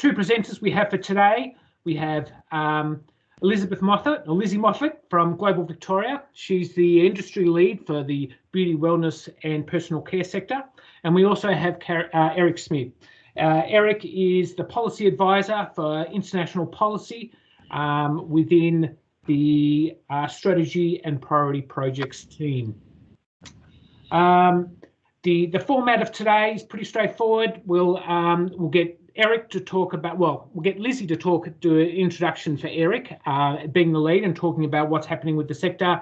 two presenters we have for today. We have Elizabeth Moffat, or Lizzie Moffat from Global Victoria. She's the industry lead for the beauty, wellness and personal care sector. And we also have Eric Smith. Eric is the policy advisor for international policy within the strategy and priority projects team. The format of today is pretty straightforward. We'll get Eric to talk about, we'll get Lizzie to do an introduction for Eric, being the lead and talking about what's happening with the sector.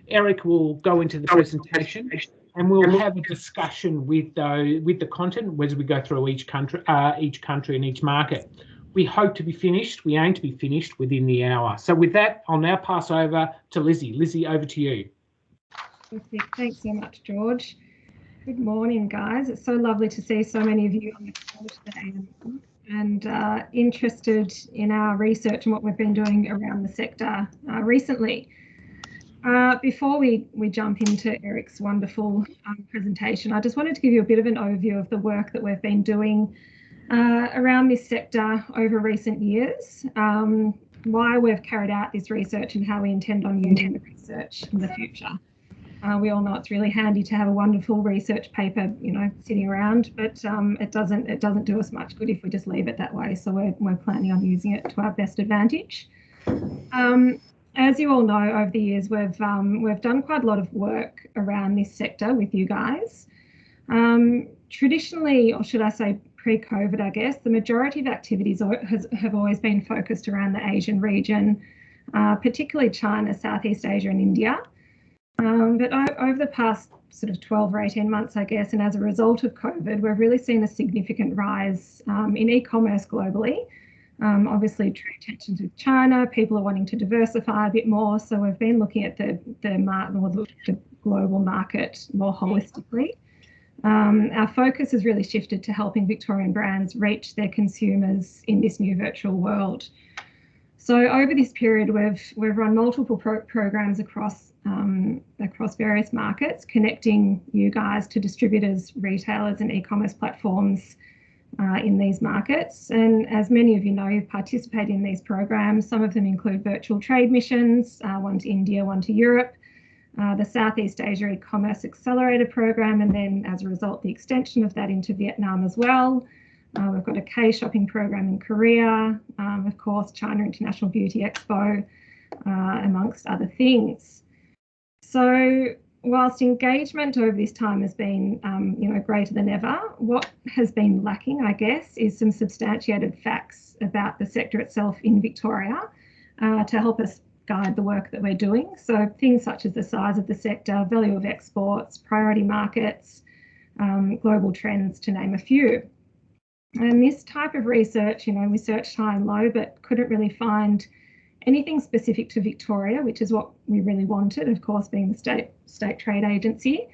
Eric will go into the presentation and we'll have a discussion with the content as we go through each country and each market. We hope to be finished, we aim to be finished within the hour. So with that, I'll now pass over to Lizzie. Lizzie, over to you. Perfect. Thanks so much, George. Good morning, guys. It's so lovely to see so many of you on the call today and interested in our research and what we've been doing around the sector recently. Before we jump into Eric's wonderful presentation, I just wanted to give you a bit of an overview of the work that we've been doing around this sector over recent years, why we've carried out this research and how we intend on using the research in the future. We all know it's really handy to have a wonderful research paper, sitting around, but it doesn't do us much good if we just leave it that way. So we're planning on using it to our best advantage. As you all know, over the years, we've done quite a lot of work around this sector with you guys. Traditionally, or should I say pre-COVID, I guess, the majority of activities have always been focused around the Asian region, particularly China, Southeast Asia and India. But over the past sort of 12 or 18 months, I guess, and as a result of COVID, we've really seen a significant rise in e-commerce globally. Obviously, trade tensions with China, people are wanting to diversify a bit more. So we've been looking at the global market more holistically. Our focus has really shifted to helping Victorian brands reach their consumers in this new virtual world. So over this period, we've run multiple programs across various markets, connecting you guys to distributors, retailers and e-commerce platforms in these markets. And as many of you know, you've participated in these programs. Some of them include virtual trade missions, one to India, one to Europe, the Southeast Asia e-commerce accelerator program, and then as a result, the extension of that into Vietnam as well. We've got a K-shopping program in Korea, of course, China International Beauty Expo, amongst other things. So whilst engagement over this time has been, greater than ever, what has been lacking, I guess, is some substantiated facts about the sector itself in Victoria to help us guide the work that we're doing. So things such as the size of the sector, value of exports, priority markets, global trends, to name a few. And this type of research, we searched high and low, but couldn't really find anything specific to Victoria, which is what we really wanted, of course, being the state trade agency.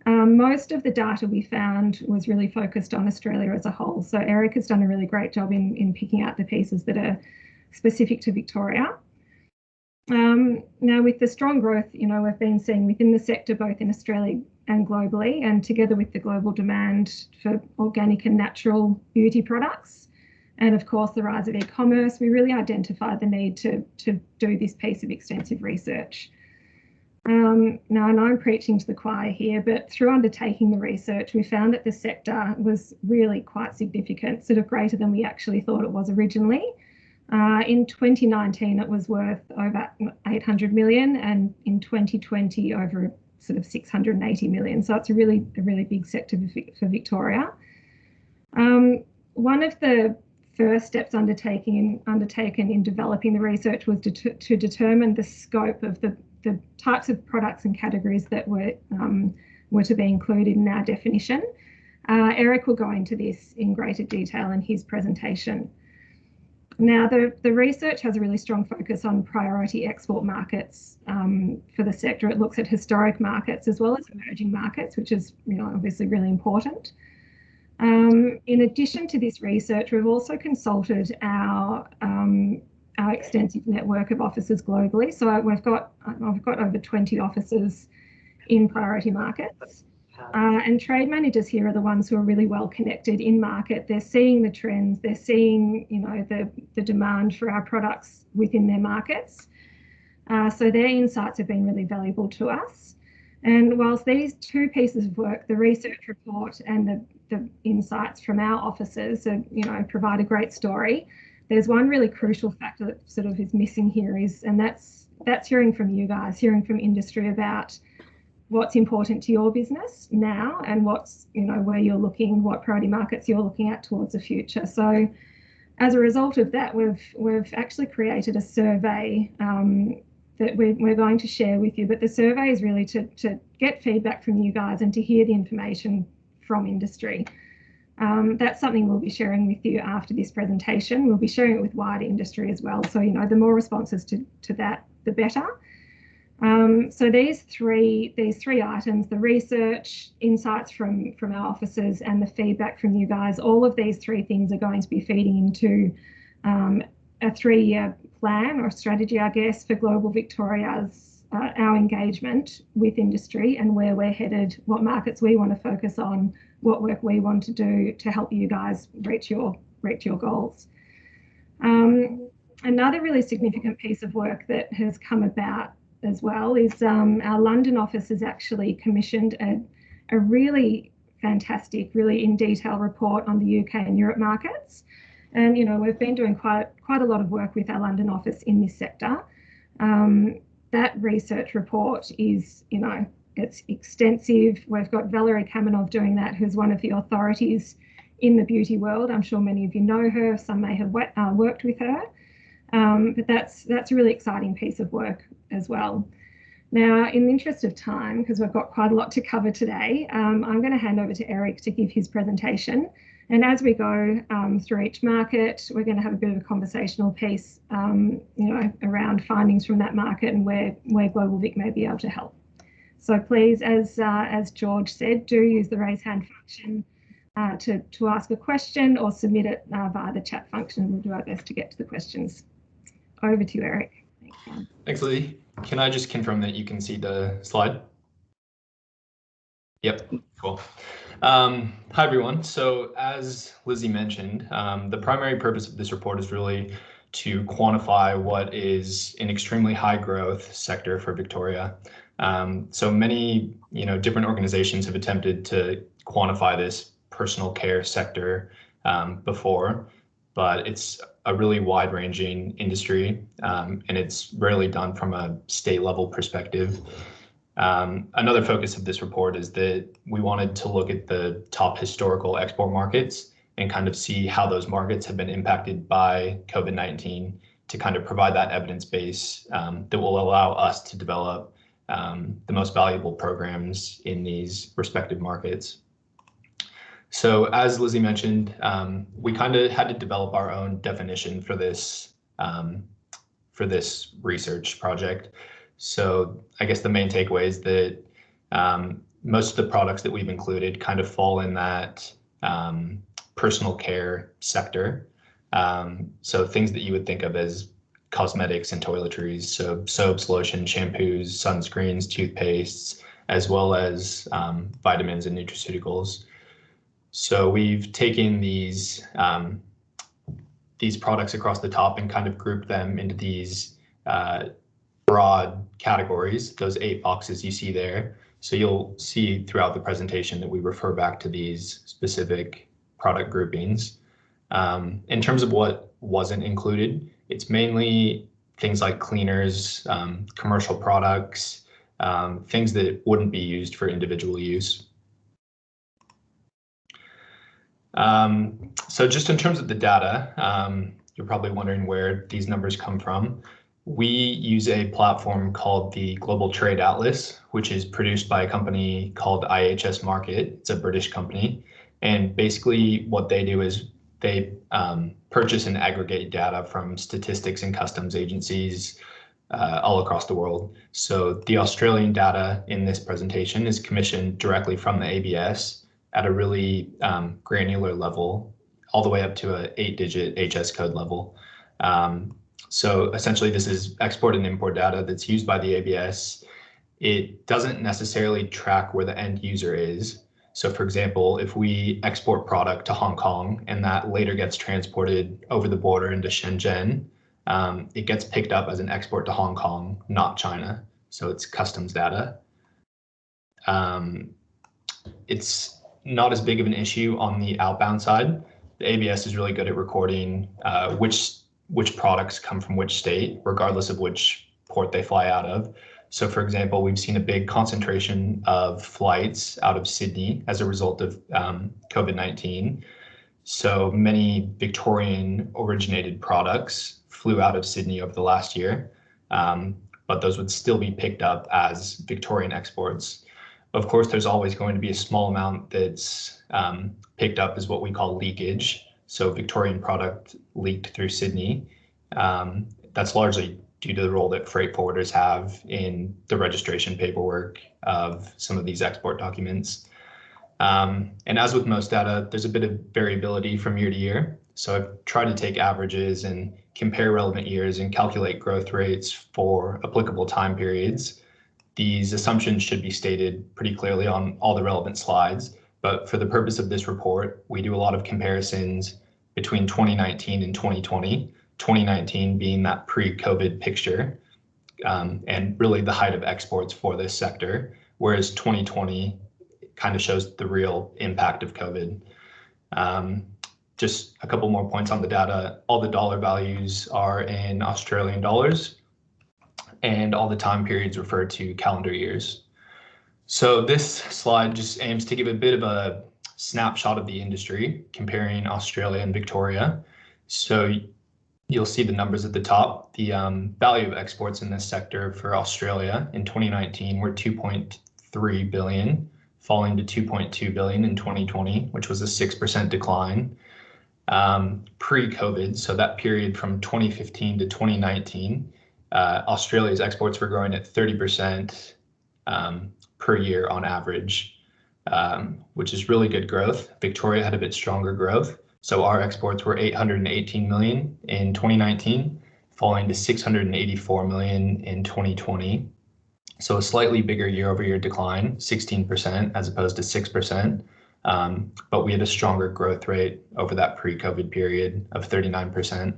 Most of the data we found was really focused on Australia as a whole. So Eric has done a really great job in picking out the pieces that are specific to Victoria. Now, with the strong growth, we've been seeing within the sector, both in Australia and globally, and together with the global demand for organic and natural beauty products, and of course the rise of e-commerce, we really identified the need to do this piece of extensive research. Now, I know I'm preaching to the choir here, but through undertaking the research, we found that the sector was really quite significant, sort of greater than we actually thought it was originally. In 2019, it was worth over 800 million, and in 2020, over sort of 680 million. So it's a really big sector for Victoria. One of the first steps undertaken in developing the research was to determine the scope of the types of products and categories that were to be included in our definition. Eric will go into this in greater detail in his presentation. Now, the research has a really strong focus on priority export markets for the sector. It looks at historic markets as well as emerging markets, which is obviously really important. In addition to this research, we've also consulted our extensive network of offices globally. So I've got over 20 offices in priority markets. And trade managers here are the ones who are really well connected in market. They're seeing the trends, they're seeing, you know, the demand for our products within their markets. So their insights have been really valuable to us. And whilst these two pieces of work, the research report and the insights from our officers, you know, provide a great story, there's one really crucial factor that sort of is missing here and that's hearing from you guys, hearing from industry about what's important to your business now and what's, you know, where you're looking, what priority markets you're looking at towards the future. So as a result of that, we've actually created a survey that we're going to share with you. But the survey is really to get feedback from you guys and to hear the information from industry. That's something we'll be sharing with you after this presentation. We'll be sharing it with wider industry as well. So, you know, the more responses to that, the better. So these three items, the research, insights from our officers and the feedback from you guys, all of these three things are going to be feeding into a 3-year plan or strategy, I guess, for Global Victoria's, our engagement with industry and where we're headed, what markets we want to focus on, what work we want to do to help you guys reach your goals. Another really significant piece of work that has come about as well is our London office has actually commissioned a really fantastic, really in detail report on the UK and Europe markets. And, you know, we've been doing quite a lot of work with our London office in this sector. That research report is, you know, it's extensive. We've got Valerie Kamenov doing that, who's one of the authorities in the beauty world. I'm sure many of you know her, some may have worked with her. But that's a really exciting piece of work as well. Now, in the interest of time, because we've got quite a lot to cover today, I'm going to hand over to Eric to give his presentation. And as we go through each market, we're going to have a bit of a conversational piece, you know, around findings from that market and where Global Vic may be able to help. So please, as George said, do use the raise hand function to ask a question or submit it via the chat function. We'll do our best to get to the questions. Over to you, Eric. Thanks, Lizzie. Can I just confirm that you can see the slide? Yep, cool. Hi, everyone. So as Lizzie mentioned, the primary purpose of this report is really to quantify what is an extremely high growth sector for Victoria. So many, you know, different organizations have attempted to quantify this personal care sector before, but it's a really wide-ranging industry, and it's rarely done from a state level perspective. Another focus of this report is that we wanted to look at the top historical export markets and kind of see how those markets have been impacted by COVID-19 to kind of provide that evidence base that will allow us to develop the most valuable programs in these respective markets. So as Lizzie mentioned, we kind of had to develop our own definition for this research project. So I guess the main takeaway is that most of the products that we've included kind of fall in that personal care sector. So things that you would think of as cosmetics and toiletries, so soaps, lotion, shampoos, sunscreens, toothpastes, as well as vitamins and nutraceuticals. So we've taken these products across the top and kind of grouped them into these broad categories, those 8 boxes you see there. So you'll see throughout the presentation that we refer back to these specific product groupings. In terms of what wasn't included, it's mainly things like cleaners, commercial products, things that wouldn't be used for individual use. So just in terms of the data, you're probably wondering where these numbers come from. We use a platform called the Global Trade Atlas, which is produced by a company called IHS Markit. It's a British company. And basically what they do is they purchase and aggregate data from statistics and customs agencies all across the world. So the Australian data in this presentation is commissioned directly from the ABS at a really granular level, all the way up to an 8-digit HS code level. So essentially this is export and import data that's used by the ABS it doesn't necessarily track where the end user is. So for example, if we export product to Hong Kong and that later gets transported over the border into Shenzhen, it gets picked up as an export to Hong Kong, not China. So it's customs data. It's not as big of an issue on the outbound side. The ABS is really good at recording which products come from which state, regardless of which port they fly out of. So for example, we've seen a big concentration of flights out of Sydney as a result of COVID-19. So many Victorian originated products flew out of Sydney over the last year, but those would still be picked up as Victorian exports. Of course, there's always going to be a small amount that's picked up as what we call leakage. So Victorian product leaked through Sydney. That's largely due to the role that freight forwarders have in the registration paperwork of some of these export documents. And as with most data, there's a bit of variability from year to year. So I've tried to take averages and compare relevant years and calculate growth rates for applicable time periods. These assumptions should be stated pretty clearly on all the relevant slides, but for the purpose of this report, we do a lot of comparisons between 2019 and 2020, 2019 being that pre-COVID picture, and really the height of exports for this sector, whereas 2020 kind of shows the real impact of COVID. Just a couple more points on the data. All the dollar values are in Australian dollars, and all the time periods refer to calendar years. So this slide just aims to give a bit of a snapshot of the industry, comparing Australia and Victoria. So you'll see the numbers at the top. The value of exports in this sector for Australia in 2019 were 2.3 billion, falling to 2.2 billion in 2020, which was a 6% decline. Pre-COVID, so that period from 2015 to 2019, Australia's exports were growing at 30% per year on average, which is really good growth. Victoria had a bit stronger growth. So our exports were 818 million in 2019, falling to 684 million in 2020. So a slightly bigger year-over-year decline, 16% as opposed to 6%. But we had a stronger growth rate over that pre-COVID period of 39%.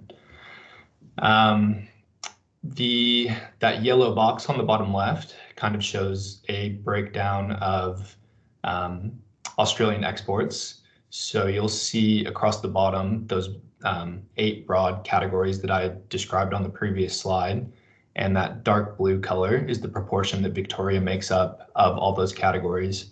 That yellow box on the bottom left kind of shows a breakdown of Australian exports. So you'll see across the bottom those 8 broad categories that I described on the previous slide. And that dark blue color is the proportion that Victoria makes up of all those categories.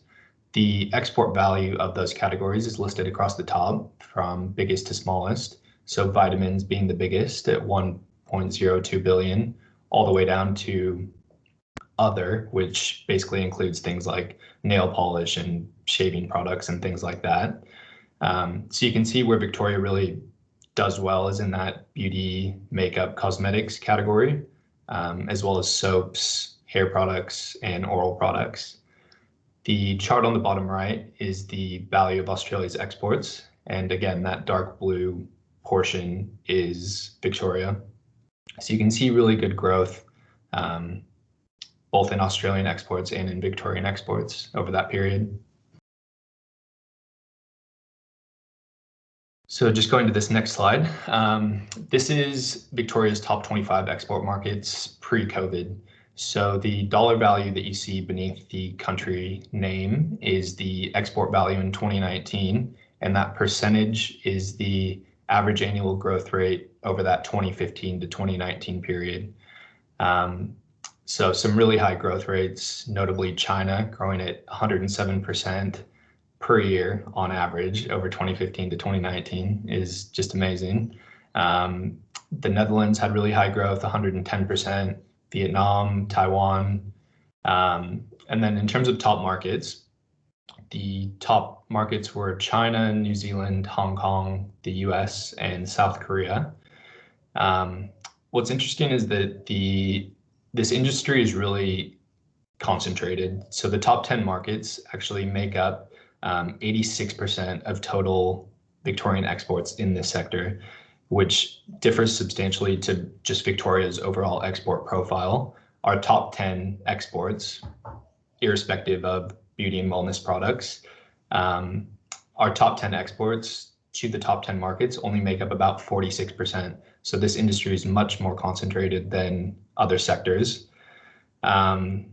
The export value of those categories is listed across the top from biggest to smallest. So vitamins being the biggest at 1.02 billion, all the way down to other, which basically includes things like nail polish and shaving products and things like that. So you can see where Victoria really does well is in that beauty, makeup, cosmetics category, as well as soaps, hair products, and oral products. The chart on the bottom right is the value of Australia's exports. And again, that dark blue portion is Victoria. So you can see really good growth, both in Australian exports and in Victorian exports over that period. So just going to this next slide, this is Victoria's top 25 export markets pre-COVID. So the dollar value that you see beneath the country name is the export value in 2019, and that percentage is the average annual growth rate over that 2015 to 2019 period. So some really high growth rates, notably China growing at 107% per year on average over 2015 to 2019 is just amazing. The Netherlands had really high growth, 110%, Vietnam, Taiwan. And then in terms of top markets, the top markets were China, New Zealand, Hong Kong, the US, and South Korea. What's interesting is that this industry is really concentrated. So the top 10 markets actually make up 86% of total Victorian exports in this sector, which differs substantially to just Victoria's overall export profile. our top 10 exports, irrespective of beauty and wellness products, our top 10 exports to the top 10 markets only make up about 46%. So this industry is much more concentrated than other sectors. And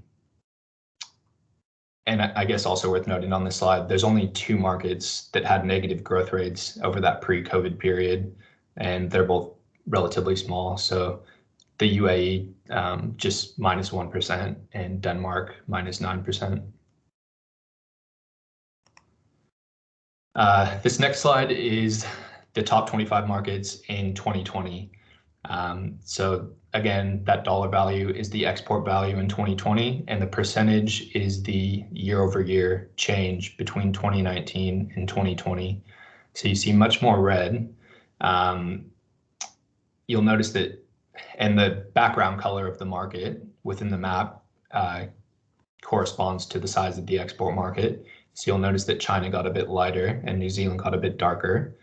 I guess also worth noting on this slide, there's only 2 markets that had negative growth rates over that pre-COVID period, and they're both relatively small. So the UAE just -1% and Denmark -9%. This next slide is the top 25 markets in 2020. So again, that dollar value is the export value in 2020, and the percentage is the year-over-year change between 2019 and 2020. So you see much more red. You'll notice that, and the background color of the market within the map corresponds to the size of the export market. So you'll notice that China got a bit lighter and New Zealand got a bit darker.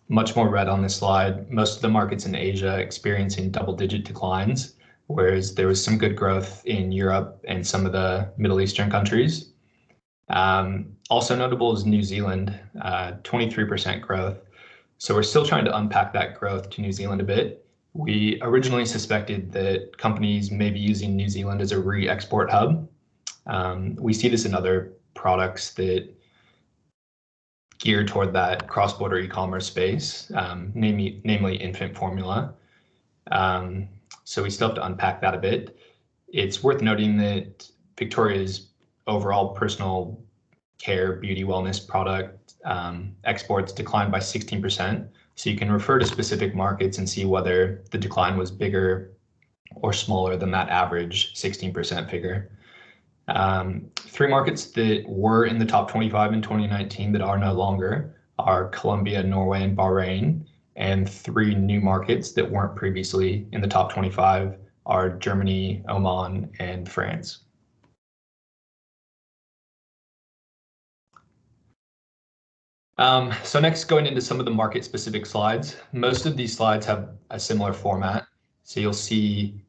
Much more red on this slide. Most of the markets in Asia experiencing double-digit declines, whereas there was some good growth in Europe and some of the Middle Eastern countries. Also notable is New Zealand, 23% growth. So we're still trying to unpack that growth to New Zealand a bit. We originally suspected that companies may be using New Zealand as a re-export hub. We see this in other products that gear toward that cross-border e-commerce space, namely infant formula. So we still have to unpack that a bit. It's worth noting that Victoria's overall personal care, beauty, wellness product exports declined by 16%. So you can refer to specific markets and see whether the decline was bigger or smaller than that average 16% figure. 3 markets that were in the top 25 in 2019 that are no longer are Colombia, Norway, and Bahrain, and 3 new markets that weren't previously in the top 25 are Germany, Oman, and France. So next, going into some of the market-specific slides. Most of these slides have a similar format. So you'll see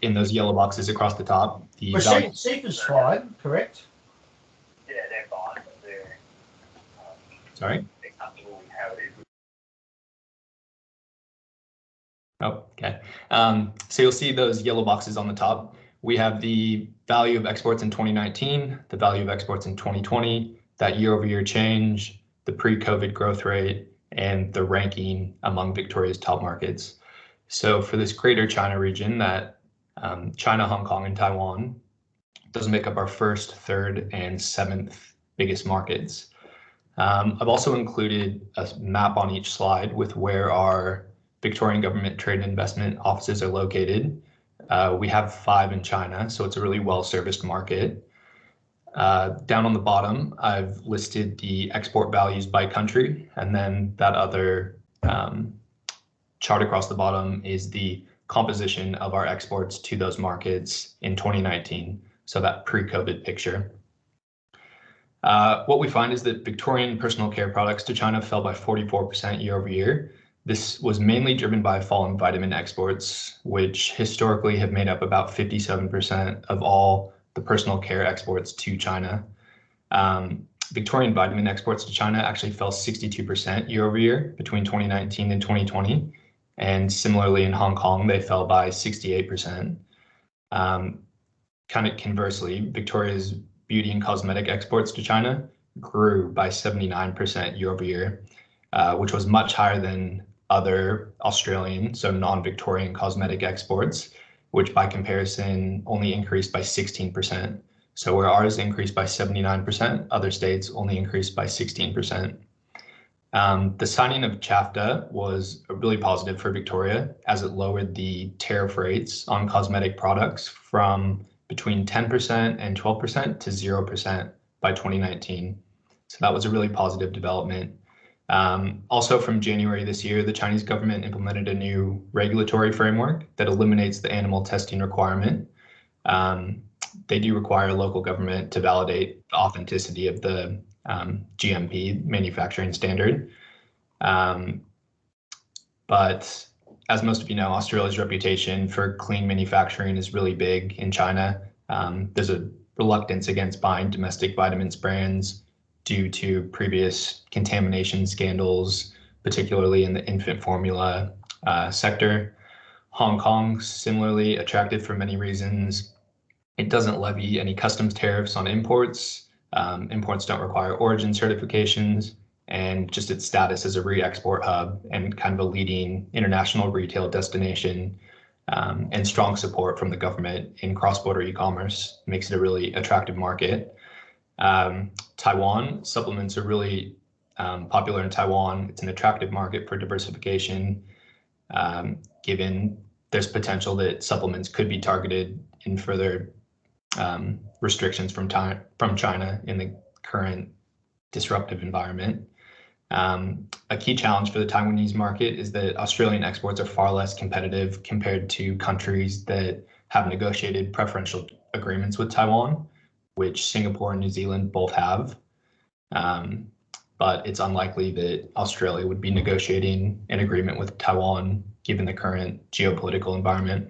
in those yellow boxes across the top. Seeker's fine, correct? Yeah, they're fine, but they're Sorry? they're comfortable with how it is. Oh, okay. So you'll see those yellow boxes on the top. We have the value of exports in 2019, the value of exports in 2020, that year-over-year change, the pre-COVID growth rate, and the ranking among Victoria's top markets. So for this Greater China region, that China, Hong Kong, and Taiwan, those make up our 1st, 3rd, and 7th biggest markets. I've also included a map on each slide with where our Victorian government trade and investment offices are located. We have 5 in China, so it's a really well-serviced market. Down on the bottom, I've listed the export values by country, and then that other chart across the bottom is the composition of our exports to those markets in 2019, so that pre-COVID picture. What we find is that Victorian personal care products to China fell by 44% year over year. This was mainly driven by a fall in vitamin exports, which historically have made up about 57% of all the personal care exports to China. Victorian vitamin exports to China actually fell 62% year over year between 2019 and 2020. And similarly in Hong Kong, they fell by 68%. Kind of conversely, Victoria's beauty and cosmetic exports to China grew by 79% year over year, which was much higher than other Australian, so non-Victorian cosmetic exports, which by comparison only increased by 16%. So where ours increased by 79%, other states only increased by 16%. The signing of CHAFTA was really positive for Victoria, as it lowered the tariff rates on cosmetic products from between 10% and 12% to 0% by 2019. So that was a really positive development. Also from January this year, the Chinese government implemented a new regulatory framework that eliminates the animal testing requirement. They do require a local government to validate the authenticity of the GMP manufacturing standard. But as most of you know, Australia's reputation for clean manufacturing is really big in China. There's a reluctance against buying domestic vitamins brands due to previous contamination scandals, particularly in the infant formula sector. Hong Kong, similarly attractive for many reasons. It doesn't levy any customs tariffs on imports. Imports don't require origin certifications, and just its status as a re-export hub and kind of a leading international retail destination, and strong support from the government in cross-border e-commerce makes it a really attractive market. Taiwan, supplements are really popular in Taiwan. It's an attractive market for diversification, given there's potential that supplements could be targeted in further restrictions from China in the current disruptive environment. A key challenge for the Taiwanese market is that Australian exports are far less competitive compared to countries that have negotiated preferential agreements with Taiwan, which Singapore and New Zealand both have. But it's unlikely that Australia would be negotiating an agreement with Taiwan given the current geopolitical environment.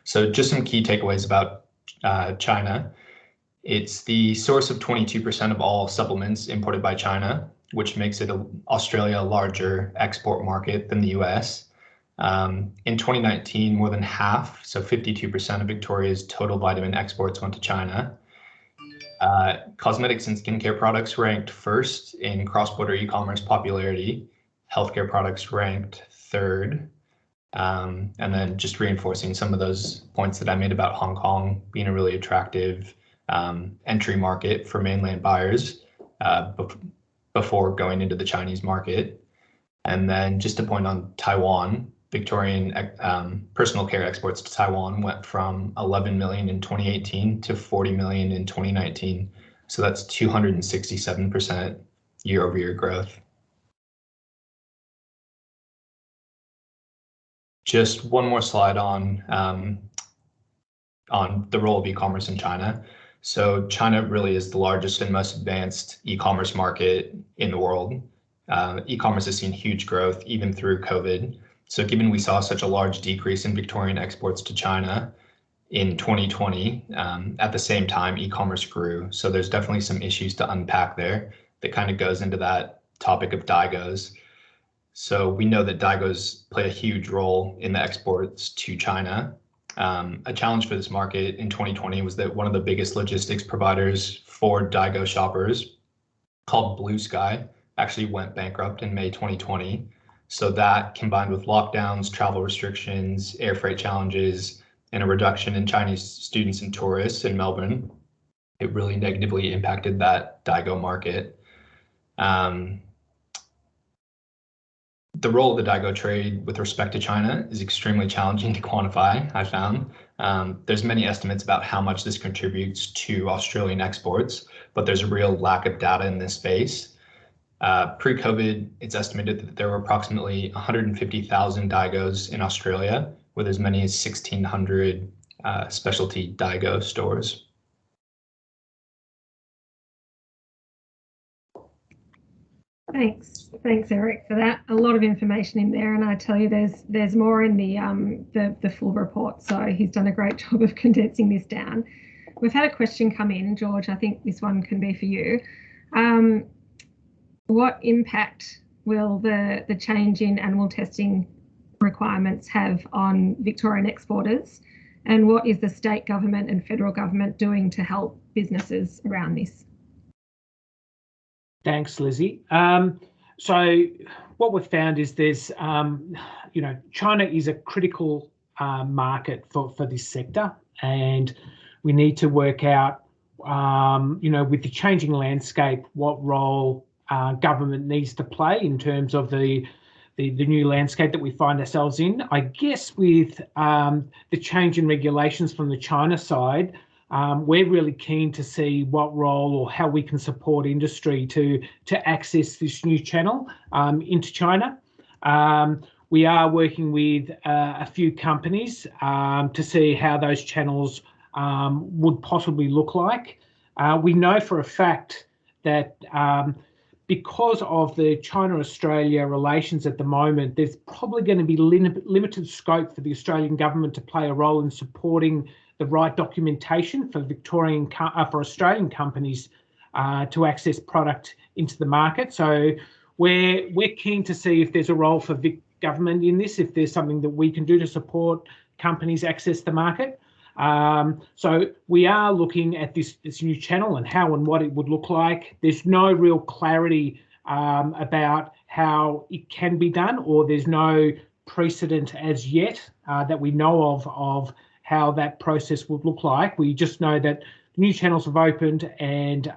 So just some key takeaways about China. It's the source of 22% of all supplements imported by China, which makes it Australia a larger export market than the US. In 2019, more than half, so 52% of Victoria's total vitamin exports went to China. Cosmetics and skincare products ranked first in cross-border e-commerce popularity. Healthcare products ranked third. And then just reinforcing some of those points that I made about Hong Kong being a really attractive entry market for mainland buyers before going into the Chinese market. And then just to point on Taiwan, Victorian personal care exports to Taiwan went from 11 million in 2018 to 40 million in 2019. So that's 267% year-over-year growth. Just one more slide on the role of e-commerce in China. So China really is the largest and most advanced e-commerce market in the world. E-commerce has seen huge growth even through COVID. So given we saw such a large decrease in Victorian exports to China in 2020, at the same time, e-commerce grew. So there's definitely some issues to unpack there that kind of goes into that topic of daigous. So we know that daigous play a huge role in the exports to China. A challenge for this market in 2020 was that one of the biggest logistics providers for daigou shoppers, called Blue Sky, actually went bankrupt in May 2020. So that, combined with lockdowns, travel restrictions, air freight challenges, and a reduction in Chinese students and tourists in Melbourne, it really negatively impacted that daigou market. The role of the daigou trade with respect to China is extremely challenging to quantify, I found. There's many estimates about how much this contributes to Australian exports, but there's a real lack of data in this space. Pre-COVID, it's estimated that there were approximately 150,000 daigous in Australia, with as many as 1,600 specialty daigou stores. Thanks, Eric, for that. A lot of information in there, and I tell you, there's more in the full report. So he's done a great job of condensing this down. We've had a question come in, George. I think this one can be for you. What impact will the change in animal testing requirements have on Victorian exporters, and what is the state government and federal government doing to help businesses around this? Thanks, Lizzie. So what we've found is there's, China is a critical market for this sector, and we need to work out, with the changing landscape, what role government needs to play in terms of the new landscape that we find ourselves in. I guess with the change in regulations from the China side, we're really keen to see what role or how we can support industry to access this new channel into China. We are working with a few companies to see how those channels would possibly look like. We know for a fact that because of the China-Australia relations at the moment, there's probably going to be limited scope for the Australian government to play a role in supporting the right documentation for for Australian companies to access product into the market. So we're keen to see if there's a role for Vic government in this, if there's something that we can do to support companies access the market. So we are looking at this new channel and how and what it would look like. There's no real clarity about how it can be done, or there's no precedent as yet that we know of how that process would look like. We just know that new channels have opened, and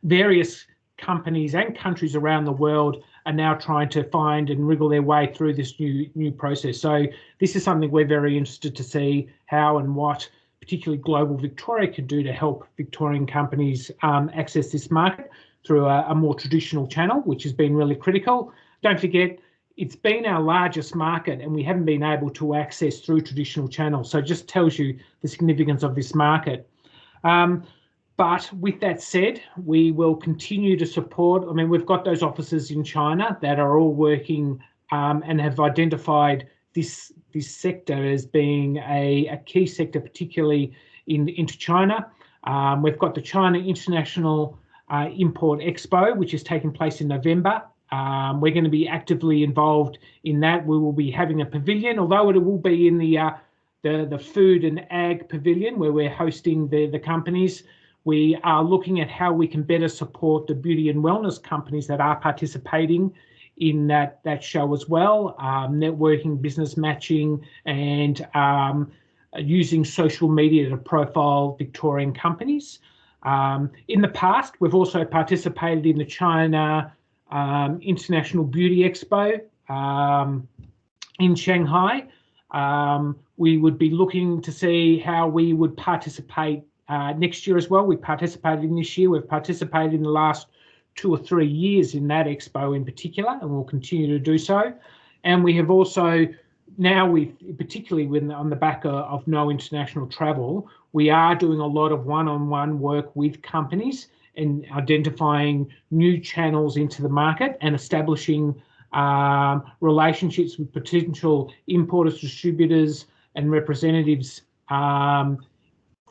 various companies and countries around the world are now trying to find and wriggle their way through this new process. So this is something we're very interested to see how and what particularly Global Victoria can do to help Victorian companies access this market through a more traditional channel, which has been really critical. Don't forget, it's been our largest market and we haven't been able to access through traditional channels. So it just tells you the significance of this market. But with that said, we will continue to support. I mean, we've got those offices in China that are all working and have identified this sector as being a key sector, particularly into China. We've got the China International Import Expo, which is taking place in November. We're going to be actively involved in that. We will be having a pavilion, although it will be in the food and ag pavilion where we're hosting the companies. We are looking at how we can better support the beauty and wellness companies that are participating in that show as well, networking, business matching, and using social media to profile Victorian companies. In the past, we've also participated in the China International Beauty Expo in Shanghai. We would be looking to see how we would participate next year as well. We participated in this year. We've participated in the last 2 or 3 years in that expo in particular, and we'll continue to do so. And we have also now, particularly on the back of no international travel, we are doing a lot of one-on-one work with companies and identifying new channels into the market and establishing relationships with potential importers, distributors, and representatives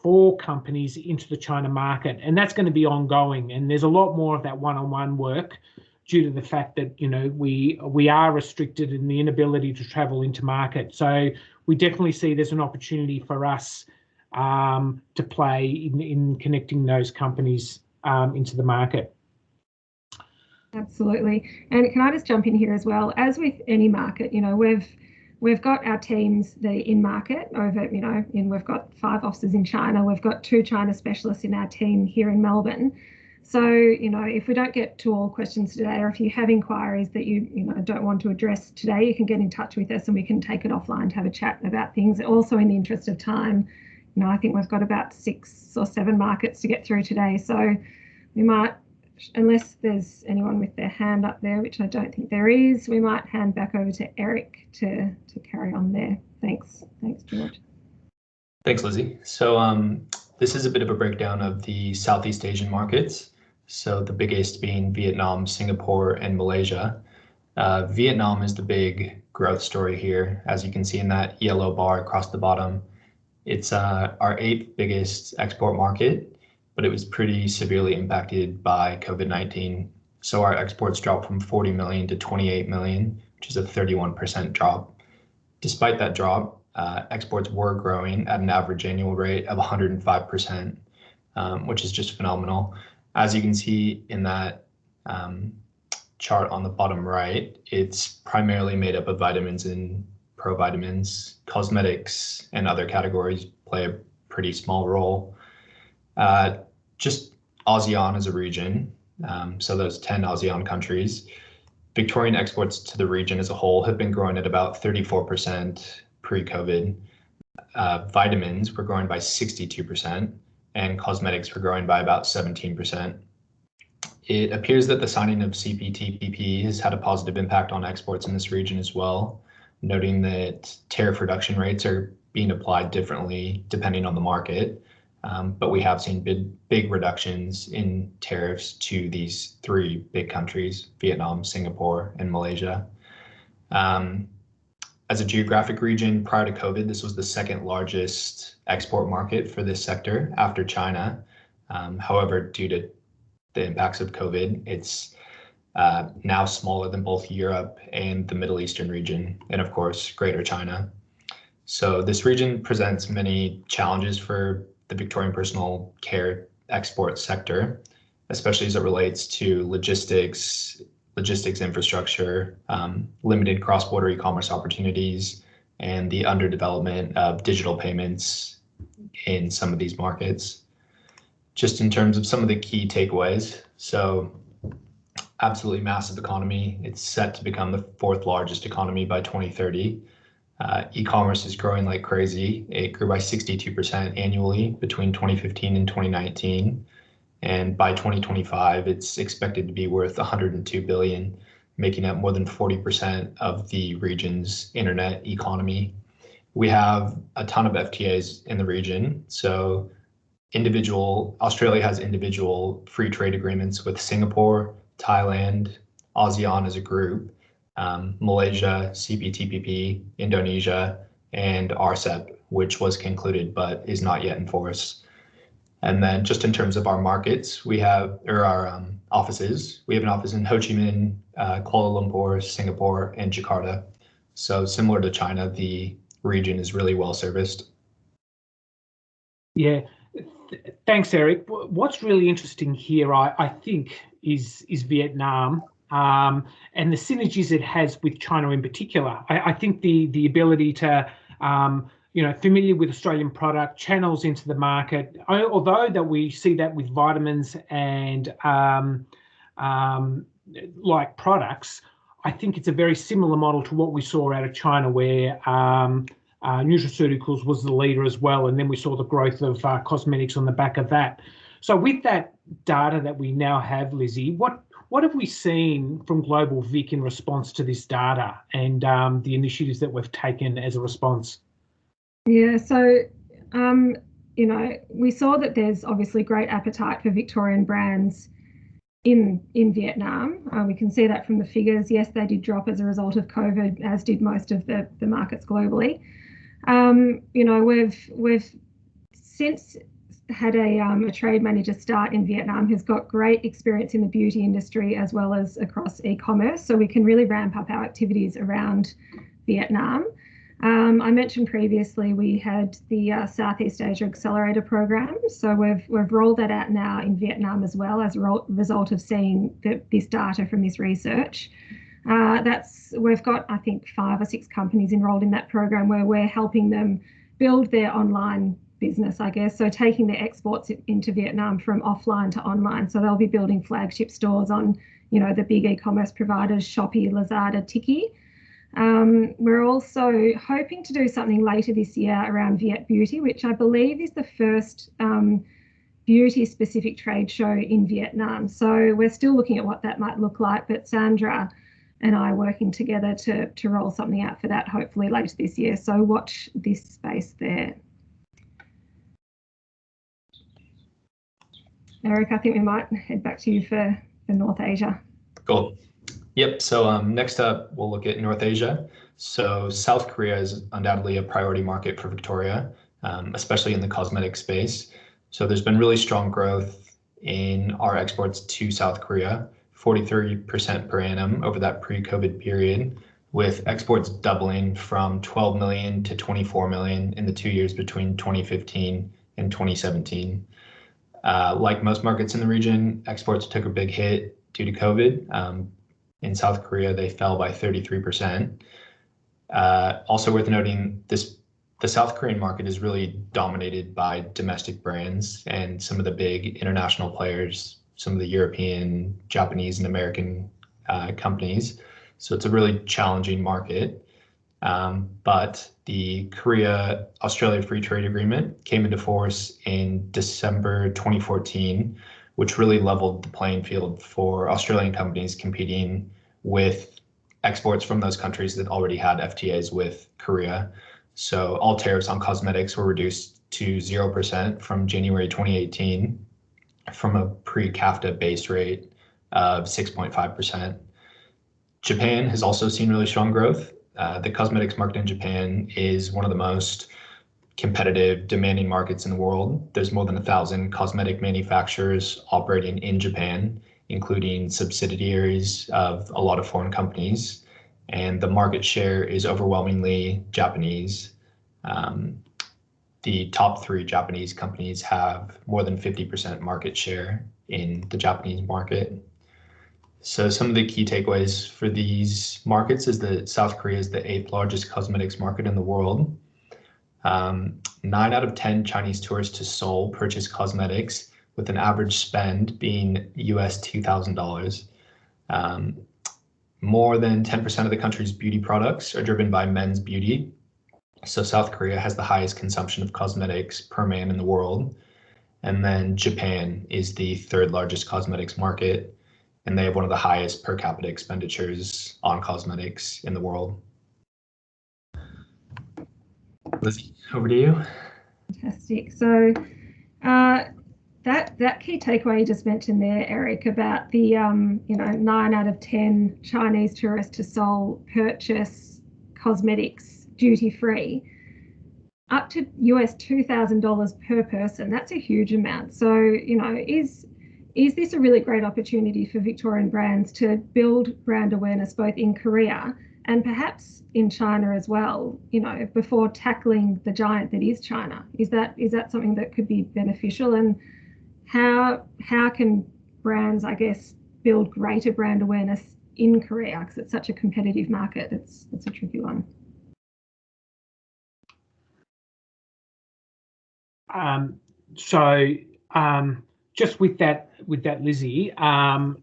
for companies into the China market. And that's going to be ongoing. And there's a lot more of that one-on-one work due to the fact that, you know, we are restricted in the inability to travel into market. So we definitely see there's an opportunity for us to play in connecting those companies into the market. Absolutely. And can I just jump in here as well? As with any market, you know, we've got our teams that are in market over, you know, and we've got 5 offices in China. We've got 2 China specialists in our team here in Melbourne. So, you know, if we don't get to all questions today, or if you have inquiries that you don't want to address today, you can get in touch with us and we can take it offline to have a chat about things. Also, in the interest of time, you know, I think we've got about 6 or 7 markets to get through today. So we might, unless there's anyone with their hand up there, which I don't think there is, we might hand back over to Eric to carry on there. Thanks, George. Thanks, Lizzie. So this is a bit of a breakdown of the Southeast Asian markets. So the biggest being Vietnam, Singapore, and Malaysia. Vietnam is the big growth story here, as you can see in that yellow bar across the bottom. It's our 8th biggest export market, but it was pretty severely impacted by COVID-19. So our exports dropped from 40 million to 28 million, which is a 31% drop. Despite that drop, exports were growing at an average annual rate of 105%, which is just phenomenal. As you can see in that chart on the bottom right, it's primarily made up of vitamins and provitamins. Cosmetics and other categories play a pretty small role. Just ASEAN as a region, so those 10 ASEAN countries, Victorian exports to the region as a whole have been growing at about 34% pre-COVID. Vitamins were growing by 62%, and cosmetics were growing by about 17%. It appears that the signing of CPTPP has had a positive impact on exports in this region as well, noting that tariff reduction rates are being applied differently depending on the market. but we have seen big reductions in tariffs to these three big countries, Vietnam, Singapore, and Malaysia. As a geographic region, prior to COVID, this was the second largest export market for this sector after China. However, due to the impacts of COVID, it's now smaller than both Europe and the Middle Eastern region, and of course, Greater China. So this region presents many challenges for the Victorian personal care export sector, especially as it relates to logistics infrastructure, limited cross-border e-commerce opportunities, and the underdevelopment of digital payments in some of these markets. Just in terms of some of the key takeaways, so absolutely massive economy. It's set to become the fourth largest economy by 2030. E-commerce is growing like crazy. It grew by 62% annually between 2015 and 2019. And by 2025, it's expected to be worth 102 billion, making up more than 40% of the region's internet economy. We have a ton of FTAs in the region. So Australia has individual free trade agreements with Singapore, Thailand, ASEAN as a group, Malaysia, CPTPP, Indonesia, and RCEP, which was concluded but is not yet in force. And then just in terms of our markets, our offices, we have an office in Ho Chi Minh, Kuala Lumpur, Singapore, and Jakarta. So similar to China, the region is really well serviced. Yeah, thanks, Eric. What's really interesting here, I think, is Vietnam and the synergies it has with China in particular. I think the ability to familiar with Australian product, channels into the market, although that we see that with vitamins and like products, I think it's a very similar model to what we saw out of China, where nutraceuticals was the leader as well, and then we saw the growth of cosmetics on the back of that. So with that data that we now have, Lizzie, what have we seen from Global Vic in response to this data and the initiatives that we've taken as a response? Yeah, so, we saw that there's obviously great appetite for Victorian brands in Vietnam. We can see that from the figures. Yes, they did drop as a result of COVID, as did most of the markets globally. We've since had a trade manager start in Vietnam who's got great experience in the beauty industry as well as across e-commerce, so we can really ramp up our activities around Vietnam. I mentioned previously we had the Southeast Asia Accelerator Program, so we've rolled that out now in Vietnam as well as a result of seeing this data from this research. We've got, I think, 5 or 6 companies enrolled in that program where we're helping them build their online business, I guess, so taking their exports into Vietnam from offline to online. So they'll be building flagship stores on, the big e-commerce providers, Shopee, Lazada, Tiki. We're also hoping to do something later this year around Viet Beauty, which I believe is the first beauty-specific trade show in Vietnam. So we're still looking at what that might look like, but Sandra and I are working together to roll something out for that, hopefully later this year. So watch this space there. Eric, I think we might head back to you for North Asia. Cool. Yep, so next up, we'll look at North Asia. So South Korea is undoubtedly a priority market for Victoria, especially in the cosmetic space. So there's been really strong growth in our exports to South Korea, 43% per annum over that pre-COVID period, with exports doubling from 12 million to 24 million in the 2 years between 2015 and 2017. Like most markets in the region, exports took a big hit due to COVID. In South Korea, they fell by 33%. Also worth noting, the South Korean market is really dominated by domestic brands and some of the big international players, some of the European, Japanese, and American companies. So it's a really challenging market. But the Korea-Australia Free Trade Agreement came into force in December 2014, which really leveled the playing field for Australian companies competing with exports from those countries that already had FTAs with Korea. So all tariffs on cosmetics were reduced to 0% from January 2018 from a pre-CAFTA base rate of 6.5%. Japan has also seen really strong growth. The cosmetics market in Japan is one of the most competitive, demanding markets in the world. There's more than 1,000 cosmetic manufacturers operating in Japan, including subsidiaries of a lot of foreign companies, and the market share is overwhelmingly Japanese. The top 3 Japanese companies have more than 50% market share in the Japanese market. So some of the key takeaways for these markets is that South Korea is the 8th largest cosmetics market in the world. 9 out of 10 Chinese tourists to Seoul purchase cosmetics, with an average spend being US $2,000. More than 10% of the country's beauty products are driven by men's beauty. So South Korea has the highest consumption of cosmetics per man in the world. And then Japan is the 3rd largest cosmetics market, and they have one of the highest per capita expenditures on cosmetics in the world. Lizzie, over to you. Fantastic. So that key takeaway you just mentioned there, Eric, about the 9 out of 10 Chinese tourists to Seoul purchase cosmetics duty free, up to US $2,000 per person. That's a huge amount. So is this a really great opportunity for Victorian brands to build brand awareness both in Korea and perhaps in China as well, before tackling the giant that is China? Is that something that could be beneficial? And how can brands, I guess, build greater brand awareness in Korea? Because it's such a competitive market. It's a tricky one. Just with that, Lizzie, I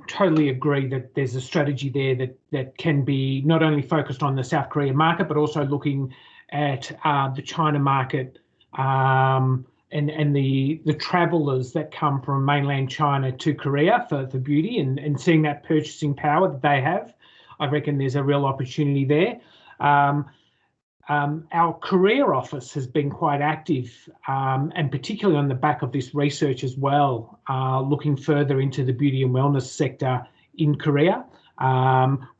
totally agree that there's a strategy there that can be not only focused on the South Korean market, but also looking at the China market and the travellers that come from mainland China to Korea for beauty and seeing that purchasing power that they have. I reckon there's a real opportunity there. Our career office has been quite active, and particularly on the back of this research as well, looking further into the beauty and wellness sector in Korea.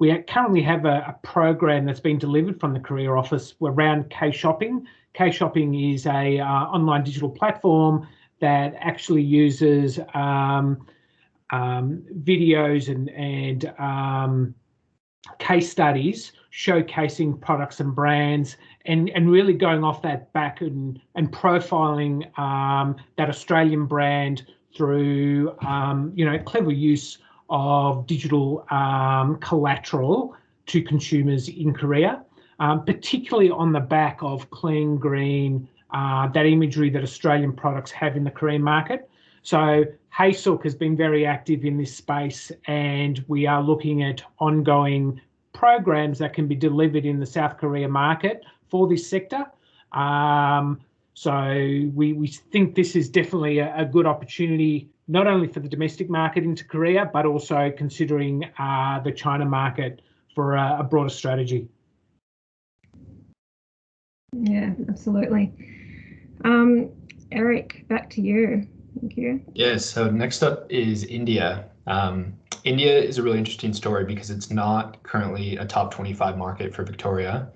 We currently have a program that's been delivered from the career office around K-shopping. K-shopping is a online digital platform that actually uses videos and case studies showcasing products and brands and really going off that back and profiling that Australian brand through clever use of digital collateral to consumers in Korea, particularly on the back of clean, green, that imagery that Australian products have in the Korean market. So Haysook has been very active in this space, and we are looking at ongoing programs that can be delivered in the South Korea market for this sector. So we think this is definitely a good opportunity, not only for the domestic market into Korea, but also considering the China market for a broader strategy. Yeah, absolutely. Eric, back to you. Thank you. Yeah, so next up is India. India is a really interesting story because it's not currently a top 25 market for Victoria.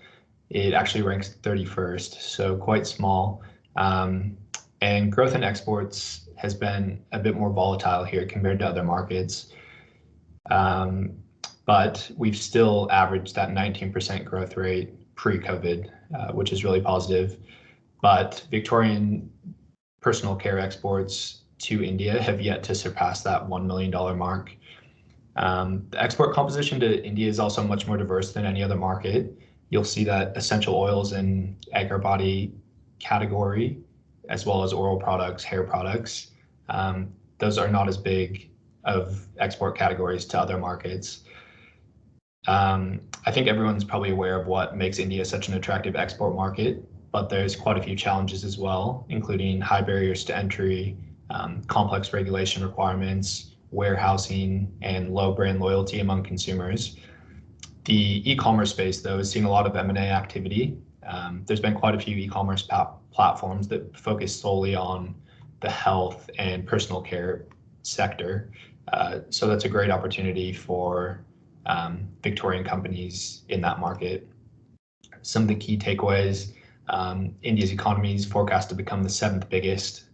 It actually ranks 31st, so quite small. And growth in exports has been a bit more volatile here compared to other markets. But we've still averaged that 19% growth rate pre-COVID, which is really positive. But Victorian personal care exports to India have yet to surpass that $1 million mark. The export composition to India is also much more diverse than any other market. You'll see that essential oils and agri-body category, as well as oral products, hair products, those are not as big of export categories to other markets. I think everyone's probably aware of what makes India such an attractive export market, but there's quite a few challenges as well, including high barriers to entry, complex regulation requirements, warehousing, and low brand loyalty among consumers. The e-commerce space, though, is seeing a lot of M&A activity, There's been quite a few e-commerce platforms that focus solely on the health and personal care sector. So that's a great opportunity for Victorian companies in that market. Some of the key takeaways: India's economy is forecast to become the third biggest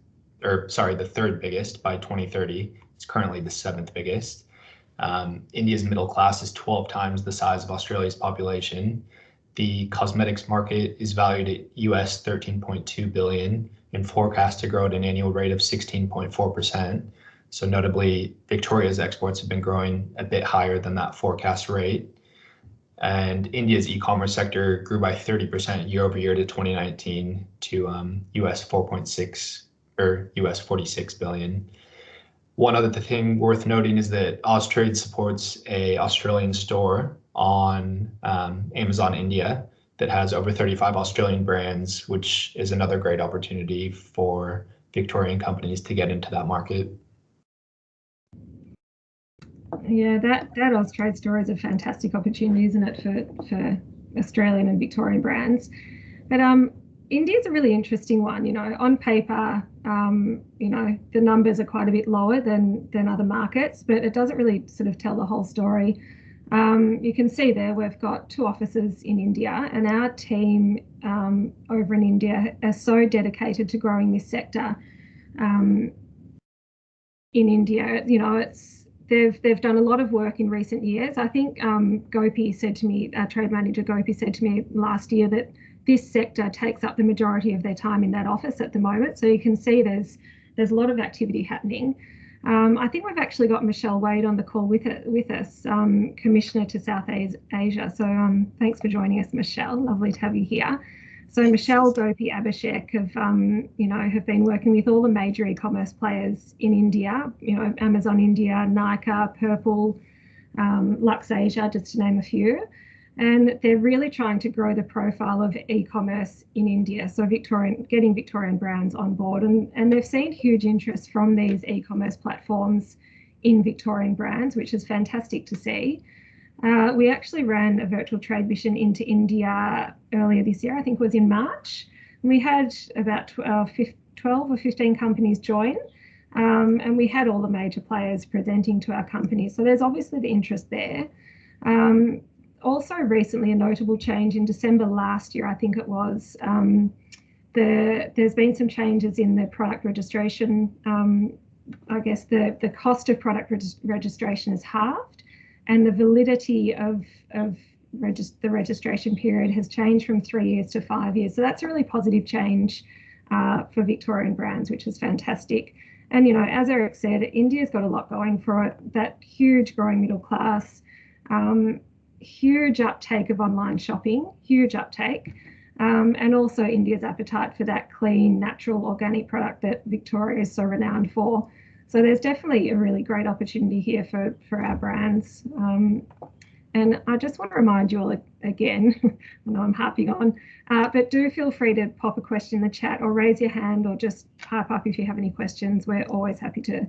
by 2030. It's currently the 7th biggest. India's middle class is 12 times the size of Australia's population. The cosmetics market is valued at US 13.2 billion and forecast to grow at an annual rate of 16.4%. So notably, Victoria's exports have been growing a bit higher than that forecast rate. And India's e-commerce sector grew by 30% year over year to 2019 to US 4.6 or US 46 billion. One other thing worth noting is that Austrade supports a Australian store on Amazon India that has over 35 Australian brands, which is another great opportunity for Victorian companies to get into that market. Yeah, that Austrade store is a fantastic opportunity, isn't it, for Australian and Victorian brands? But India's a really interesting one. You know, on paper, you know, the numbers are quite a bit lower than other markets, but it doesn't really sort of tell the whole story. You can see there we've got 2 offices in India, and our team over in India are so dedicated to growing this sector in India. You know, they've done a lot of work in recent years. I think Gopi said to me, our trade manager Gopi said to me last year that this sector takes up the majority of their time in that office at the moment. So you can see there's a lot of activity happening. I think we've actually got Michelle Wade on the call with us, Commissioner to South Asia. So thanks for joining us, Michelle. Lovely to have you here. So Michelle, Gopi, Abhishek have been working with all the major e-commerce players in India. You know, Amazon India, Nykaa, Purple, Lux Asia, just to name a few. And they're really trying to grow the profile of e-commerce in India, so getting Victorian brands on board. And they've seen huge interest from these e-commerce platforms in Victorian brands, which is fantastic to see. We actually ran a virtual trade mission into India earlier this year, I think it was in March. And we had about 12 or 15 companies join, and we had all the major players presenting to our company. So there's obviously the interest there. Also recently, a notable change in December last year, I think it was, there's been some changes in the product registration. I guess the cost of product registration is halved, and the validity of the registration period has changed from 3 years to 5 years. So that's a really positive change for Victorian brands, which is fantastic. And, you know, as Eric said, India's got a lot going for it, that huge growing middle class, huge uptake of online shopping, huge uptake, and also India's appetite for that clean, natural, organic product that Victoria is so renowned for. So there's definitely a really great opportunity here for our brands. And I just want to remind you all again, I know I'm harping on, but do feel free to pop a question in the chat or raise your hand or just pipe up if you have any questions. We're always happy to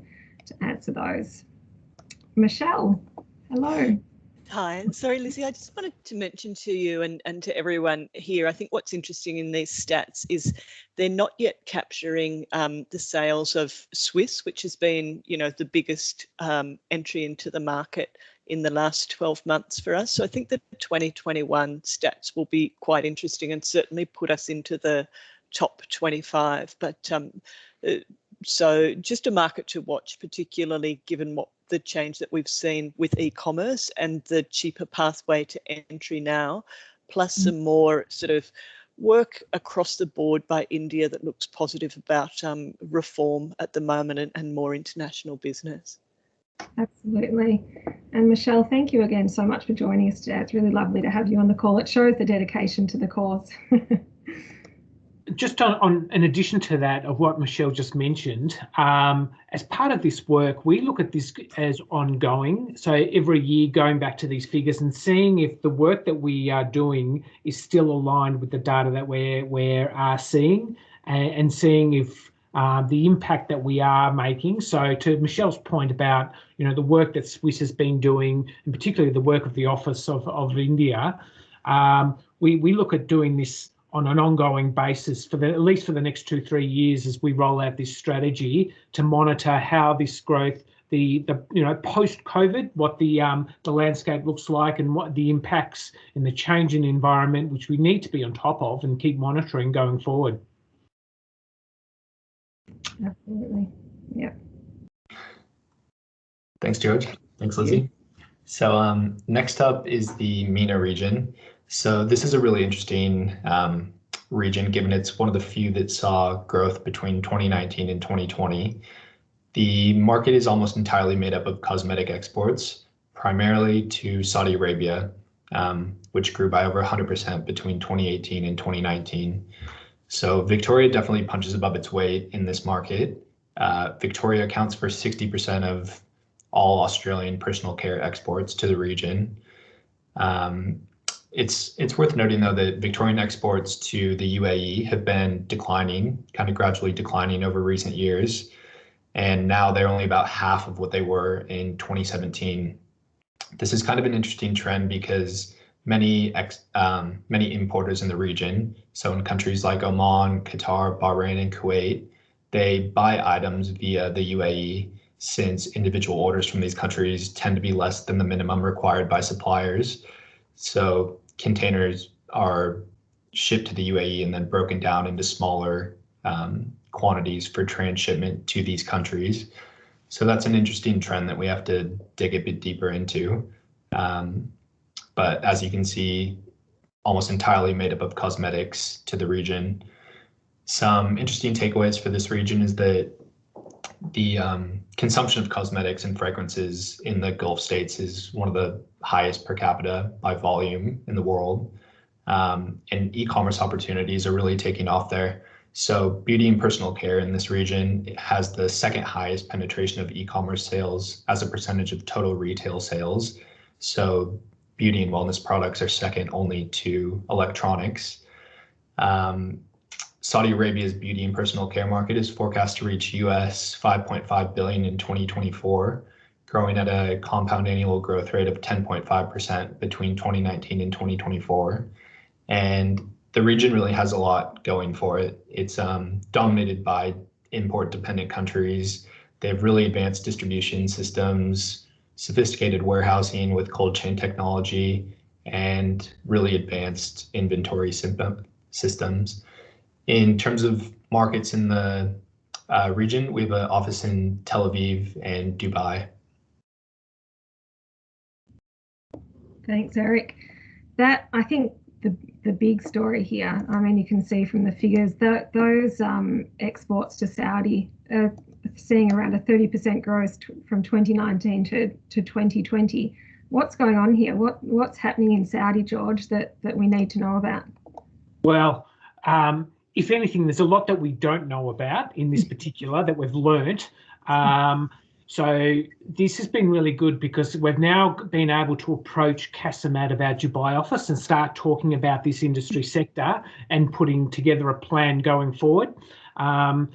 answer those. Michelle, hello. Hi, sorry, Lizzie, I just wanted to mention to you and to everyone here, I think what's interesting in these stats is they're not yet capturing the sales of Swiss, which has been, you know, the biggest entry into the market in the last 12 months for us. So I think the 2021 stats will be quite interesting and certainly put us into the top 25. But so just a market to watch, particularly given what the change that we've seen with e-commerce and the cheaper pathway to entry now, plus some more sort of work across the board by India that looks positive about reform at the moment and more international business. Absolutely. And Michelle, thank you again so much for joining us today. It's really lovely to have you on the call. It shows the dedication to the cause. Just on in addition to that of what Michelle just mentioned, as part of this work, we look at this as ongoing. So every year going back to these figures and seeing if the work that we are doing is still aligned with the data that we're seeing, and seeing if the impact that we are making. So to Michelle's point about, you know, the work that Swiss has been doing, and particularly the work of the Office of India, we look at doing this on an ongoing basis for at least for the next 2-3 years as we roll out this strategy to monitor how this growth, the post COVID, what the landscape looks like and what the impacts in the changing environment, which we need to be on top of and keep monitoring going forward. Absolutely. Yeah. Thanks, George. Thanks, Lizzie. So next up is the MENA region. So this is a really interesting region, given it's one of the few that saw growth between 2019 and 2020. The market is almost entirely made up of cosmetic exports, primarily to Saudi Arabia, which grew by over 100% between 2018 and 2019. So Victoria definitely punches above its weight in this market. Victoria accounts for 60% of all Australian personal care exports to the region. It's worth noting, though, that Victorian exports to the UAE have been declining, kind of gradually declining over recent years. And now they're only about half of what they were in 2017. This is kind of an interesting trend because many importers in the region, so in countries like Oman, Qatar, Bahrain, and Kuwait, they buy items via the UAE since individual orders from these countries tend to be less than the minimum required by suppliers. So containers are shipped to the UAE and then broken down into smaller quantities for transshipment to these countries. So that's an interesting trend that we have to dig a bit deeper into. But as you can see, almost entirely made up of cosmetics to the region. Some interesting takeaways for this region is that the consumption of cosmetics and fragrances in the Gulf states is one of the highest per capita by volume in the world. And e-commerce opportunities are really taking off there. So beauty and personal care in this region has the second highest penetration of e-commerce sales as a percentage of total retail sales. So beauty and wellness products are second only to electronics. Saudi Arabia's beauty and personal care market is forecast to reach US $5.5 billion in 2024, growing at a compound annual growth rate of 10.5% between 2019 and 2024. And the region really has a lot going for it. It's dominated by import-dependent countries. They have really advanced distribution systems, sophisticated warehousing with cold chain technology, and really advanced inventory systems. In terms of markets in the region, we have an office in Tel Aviv and Dubai. Thanks, Eric. That, I think, the big story here, I mean, you can see from the figures that those exports to Saudi are seeing around a 30% growth from 2019 to 2020. What's going on here? What's happening in Saudi, George, that we need to know about? Well, if anything, there's a lot that we don't know about in this particular that we've learnt. So this has been really good because we've now been able to approach Kasim out of our Dubai office and start talking about this industry sector and putting together a plan going forward. The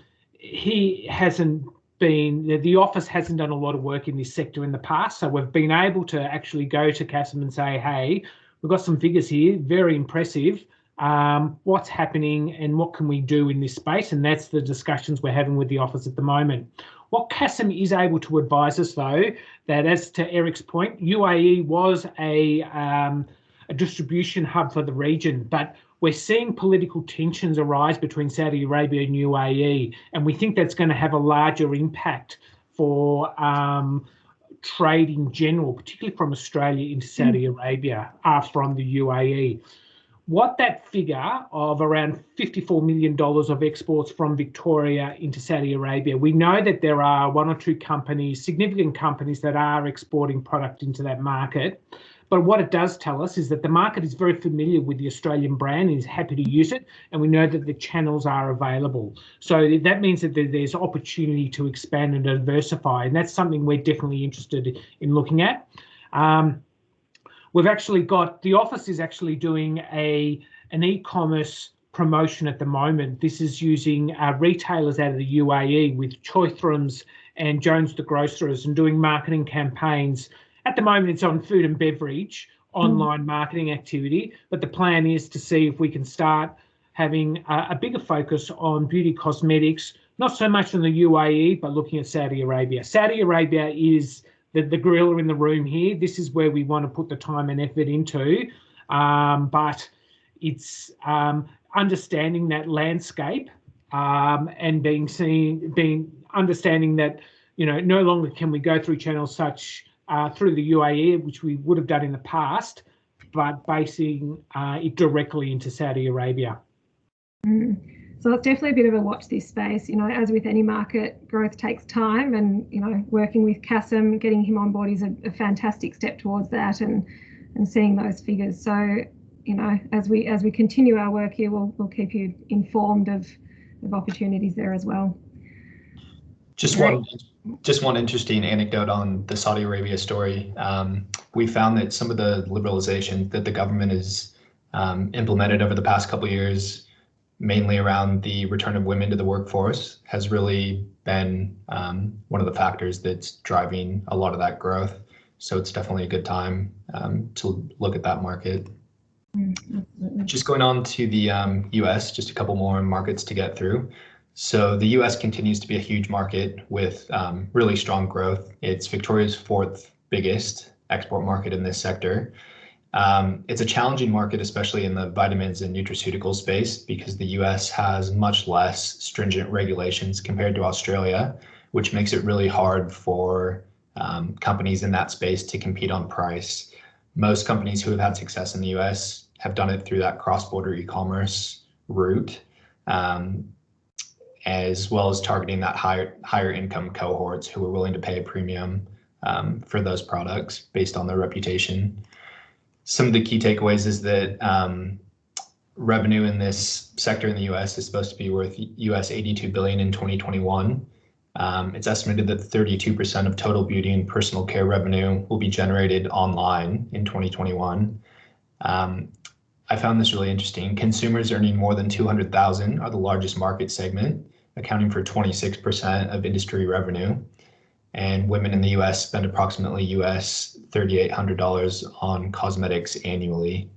office hasn't done a lot of work in this sector in the past, so we've been able to actually go to Kasim and say, hey, we've got some figures here, very impressive. What's happening and what can we do in this space? And that's the discussions we're having with the office at the moment. What Kasim is able to advise us, though, that as to Eric's point, UAE was a distribution hub for the region, but we're seeing political tensions arise between Saudi Arabia and UAE, and we think that's going to have a larger impact for trade in general, particularly from Australia into Saudi Arabia from the UAE. What that figure of around $54 million of exports from Victoria into Saudi Arabia, we know that there are one or two companies, significant companies that are exporting product into that market. But what it does tell us is that the market is very familiar with the Australian brand and is happy to use it. And we know that the channels are available. So that means that there's opportunity to expand and diversify. And that's something we're definitely interested in looking at. We've actually got, the office is actually doing an e-commerce promotion at the moment. This is using retailers out of the UAE with Choithrams and Jones the Grocers and doing marketing campaigns. At the moment, it's on food and beverage, online marketing activity, but the plan is to see if we can start having a bigger focus on beauty cosmetics, not so much in the UAE, but looking at Saudi Arabia. Saudi Arabia is the gorilla in the room here. This is where we want to put the time and effort into, but it's understanding that landscape and understanding that, you know, no longer can we go through channels such through the UAE, which we would have done in the past, but basing it directly into Saudi Arabia. So it's definitely a bit of a watch this space. You know, as with any market, growth takes time, and, you know, working with Kasim, getting him on board is a fantastic step towards that, and seeing those figures. So, you know, as we continue our work here, we'll keep you informed of opportunities there as well. Just one interesting anecdote on the Saudi Arabia story. We found that some of the liberalization that the government has implemented over the past couple of years, mainly around the return of women to the workforce, has really been one of the factors that's driving a lot of that growth. So it's definitely a good time to look at that market. Absolutely. Just going on to the US, just a couple more markets to get through. So the US continues to be a huge market with really strong growth. It's Victoria's fourth biggest export market in this sector. It's a challenging market, especially in the vitamins and nutraceutical space, because the US has much less stringent regulations compared to Australia, which makes it really hard for companies in that space to compete on price. Most companies who have had success in the US have done it through that cross-border e-commerce route, as well as targeting that higher income cohorts who are willing to pay a premium for those products based on their reputation. Some of the key takeaways is that revenue in this sector in the US is supposed to be worth US $82 billion in 2021. It's estimated that 32% of total beauty and personal care revenue will be generated online in 2021. I found this really interesting. Consumers earning more than $200,000 are the largest market segment, accounting for 26% of industry revenue. And women in the US spend approximately US $3,800 on cosmetics annually.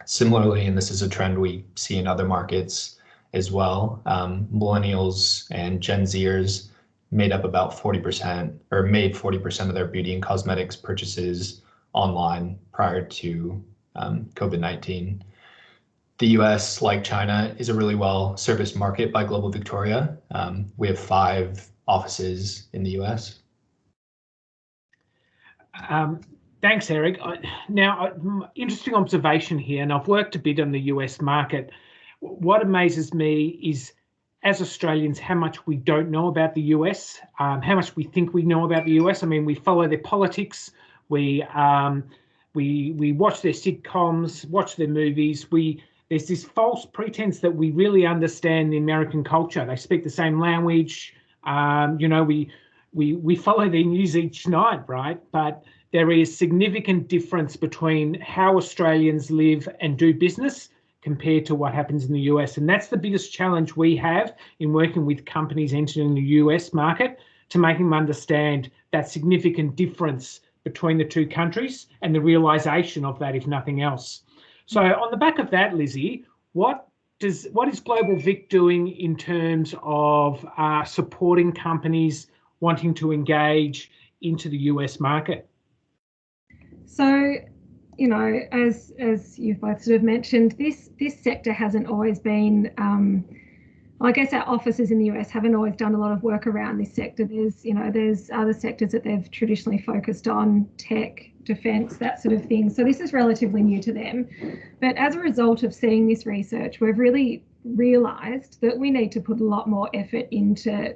Similarly, and this is a trend we see in other markets as well, millennials and Gen Zers made up about 40% or made 40% of their beauty and cosmetics purchases online prior to COVID-19. The US, like China, is a really well-serviced market by Global Victoria. We have 5 offices in the US. Thanks, Eric. Now, interesting observation here, and I've worked a bit on the US market. What amazes me is, as Australians, how much we don't know about the US, how much we think we know about the US. I mean, we follow their politics, we watch their sitcoms, watch their movies. There's this false pretense that we really understand the American culture. They speak the same language. You know, we follow their news each night, right? But there is significant difference between how Australians live and do business compared to what happens in the US. And that's the biggest challenge we have in working with companies entering the US market, to making them understand that significant difference between the two countries and the realization of that, if nothing else. So on the back of that, Lizzie, what is Global Vic doing in terms of supporting companies wanting to engage into the US market? So, you know, as you've both sort of mentioned, this sector hasn't always been, I guess our offices in the US haven't always done a lot of work around this sector. There's other sectors that they've traditionally focused on, tech, defence, that sort of thing. So this is relatively new to them. But as a result of seeing this research, we've really realised that we need to put a lot more effort into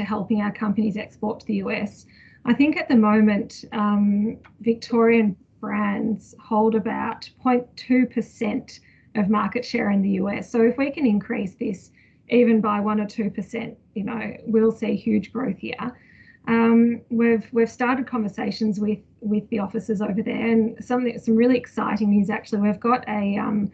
helping our companies export to the US. I think at the moment, Victorian brands hold about 0.2% of market share in the US. So if we can increase this even by 1 or 2%, you know, we'll see huge growth here. We've started conversations with the offices over there, and some really exciting news actually. We've got a